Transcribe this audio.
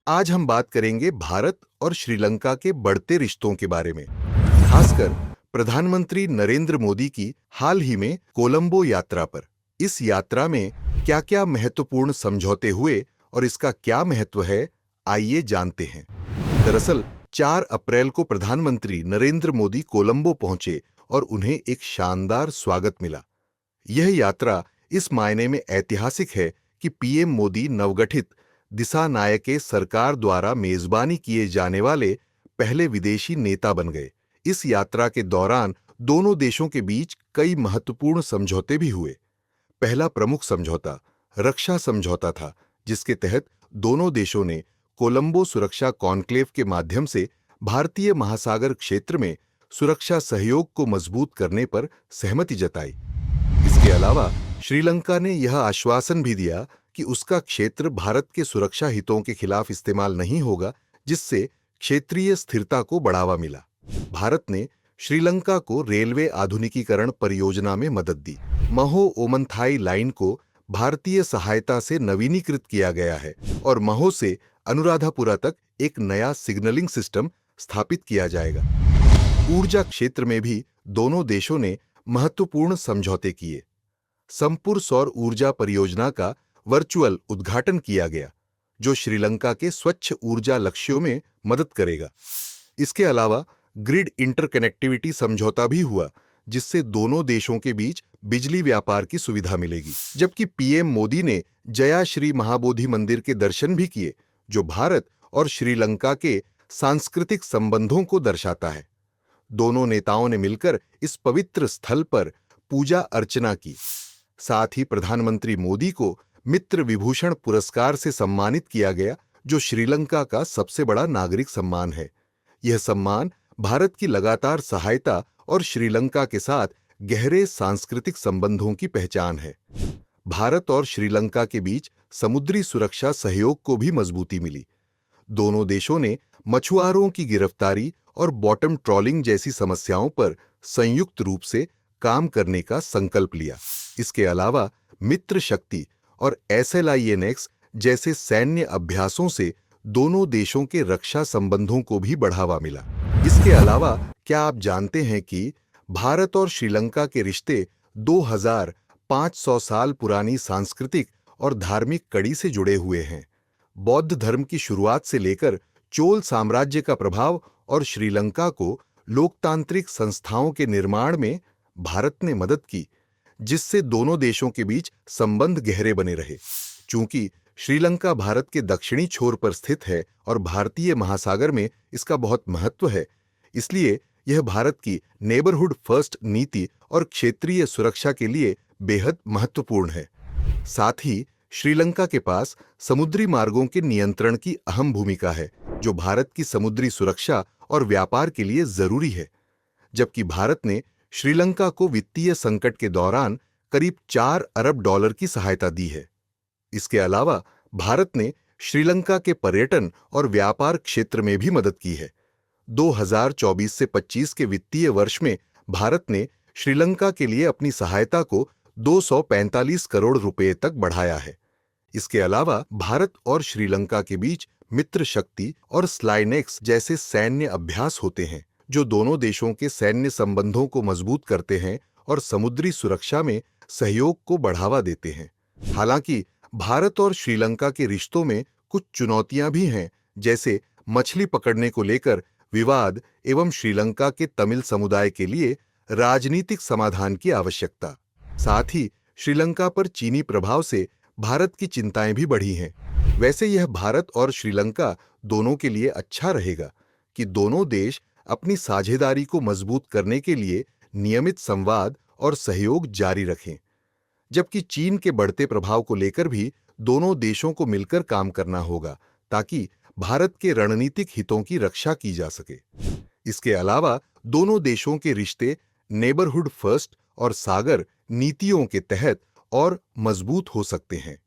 आज हम बात करेंगे भारत और श्रीलंका के बढ़ते रिश्तों के बारे में, खासकर प्रधानमंत्री नरेंद्र मोदी की हाल ही में कोलंबो यात्रा पर। इस यात्रा में क्या-क्या महत्वपूर्ण समझौते हुए और इसका क्या महत्व है, आइए जानते हैं। दरअसल 4 अप्रैल को प्रधानमंत्री नरेंद्र मोदी कोलंबो पहुंचे और उन्हें एक शानदार स्वागत मिला। यह यात्रा इस मायने में ऐतिहासिक है कि पीएम मोदी नवगठित दिशानायके सरकार द्वारा मेजबानी किए जाने वाले पहले विदेशी नेता बन गए। इस यात्रा के दौरान दोनों देशों के बीच कई महत्वपूर्ण समझौते भी हुए। पहला प्रमुख समझौता रक्षा समझौता था, जिसके तहत दोनों देशों ने कोलंबो सुरक्षा कॉन्क्लेव के माध्यम से भारतीय महासागर क्षेत्र में सुरक्षा सहयोग को मजबूत करने पर सहमति जताई। इसके अलावा श्रीलंका ने यह आश्वासन भी दिया कि उसका क्षेत्र भारत के सुरक्षा हितों के खिलाफ इस्तेमाल नहीं होगा, जिससे क्षेत्रीय स्थिरता को बढ़ावा मिला। भारत ने श्रीलंका को रेलवे आधुनिकीकरण परियोजना में मदद दी। महो ओमनथाई लाइन को भारतीय सहायता से नवीनीकृत किया गया है और महो से अनुराधापुरा तक एक नया सिग्नलिंग सिस्टम स्थापित किया जाएगा। ऊर्जा क्षेत्र में भी दोनों देशों ने महत्वपूर्ण समझौते किए। संपूर्ण सौर ऊर्जा परियोजना का वर्चुअल उद्घाटन किया गया, जो श्रीलंका के स्वच्छ ऊर्जा लक्ष्यों में मदद करेगा। इसके अलावा ग्रिड इंटरकनेक्टिविटी समझौता भी हुआ, जिससे दोनों देशों के बीच बिजली व्यापार की सुविधा मिलेगी। जबकि पीएम मोदी ने जया श्री महाबोधि मंदिर के दर्शन भी किए, जो भारत और श्रीलंका के सांस्कृतिक संबंधों को दर्शाता है। दोनों नेताओं ने मिलकर इस पवित्र स्थल पर पूजा अर्चना की। साथ ही प्रधानमंत्री मोदी को मित्र विभूषण पुरस्कार से सम्मानित किया गया, जो श्रीलंका का सबसे बड़ा नागरिक सम्मान है। यह सम्मान भारत की लगातार सहायता और श्रीलंका के साथ गहरे सांस्कृतिक संबंधों की पहचान है। भारत और श्रीलंका के बीच समुद्री सुरक्षा सहयोग को भी मजबूती मिली। दोनों देशों ने मछुआरों की गिरफ्तारी और बॉटम ट्रॉलिंग जैसी समस्याओं पर संयुक्त रूप से काम करने का संकल्प लिया। इसके अलावा मित्र शक्ति और SLINX जैसे सैन्य अभ्यासों से दोनों देशों के रक्षा संबंधों को भी बढ़ावा मिला। इसके अलावा क्या आप जानते हैं कि भारत और श्रीलंका के रिश्ते 2500 साल पुरानी सांस्कृतिक और धार्मिक कड़ी से जुड़े हुए हैं। बौद्ध धर्म की शुरुआत से लेकर चोल साम्राज्य का प्रभाव और श्रीलंका को लोकतांत्रिक संस्थाओं के निर्माण में भारत ने मदद की, जिससे दोनों देशों के बीच संबंध गहरे बने रहे। चूंकि श्रीलंका भारत के दक्षिणी छोर पर स्थित है और भारतीय महासागर में इसका बहुत महत्व है, इसलिए यह भारत की नेबरहुड फर्स्ट नीति और क्षेत्रीय सुरक्षा के लिए बेहद महत्वपूर्ण है। साथ ही श्रीलंका के पास समुद्री मार्गों के नियंत्रण की अहम भूमिका है, जो भारत की समुद्री सुरक्षा और व्यापार के लिए जरूरी है। जबकि भारत ने श्रीलंका को वित्तीय संकट के दौरान करीब $4 अरब की सहायता दी है। इसके अलावा भारत ने श्रीलंका के पर्यटन और व्यापार क्षेत्र में भी मदद की है। 2024 से 25 के वित्तीय वर्ष में भारत ने श्रीलंका के लिए अपनी सहायता को 245 करोड़ रुपए तक बढ़ाया है। इसके अलावा भारत और श्रीलंका के बीच मित्र शक्ति और SLINX जैसे सैन्य अभ्यास होते हैं, जो दोनों देशों के सैन्य संबंधों को मजबूत करते हैं और समुद्री सुरक्षा में सहयोग को बढ़ावा देते हैं। हालांकि भारत और श्रीलंका के रिश्तों में कुछ चुनौतियां भी हैं, जैसे मछली पकड़ने को लेकर विवाद एवं श्रीलंका के तमिल समुदाय के लिए राजनीतिक समाधान की आवश्यकता। साथ ही श्रीलंका पर चीनी प्रभाव से भारत की चिंताएं भी बढ़ी हैं। वैसे यह भारत और श्रीलंका दोनों के लिए अच्छा रहेगा कि दोनों देश अपनी साझेदारी को मजबूत करने के लिए नियमित संवाद और सहयोग जारी रखें। जबकि चीन के बढ़ते प्रभाव को लेकर भी दोनों देशों को मिलकर काम करना होगा, ताकि भारत के रणनीतिक हितों की रक्षा की जा सके। इसके अलावा दोनों देशों के रिश्ते नेबरहुड फर्स्ट और सागर नीतियों के तहत और मजबूत हो सकते हैं।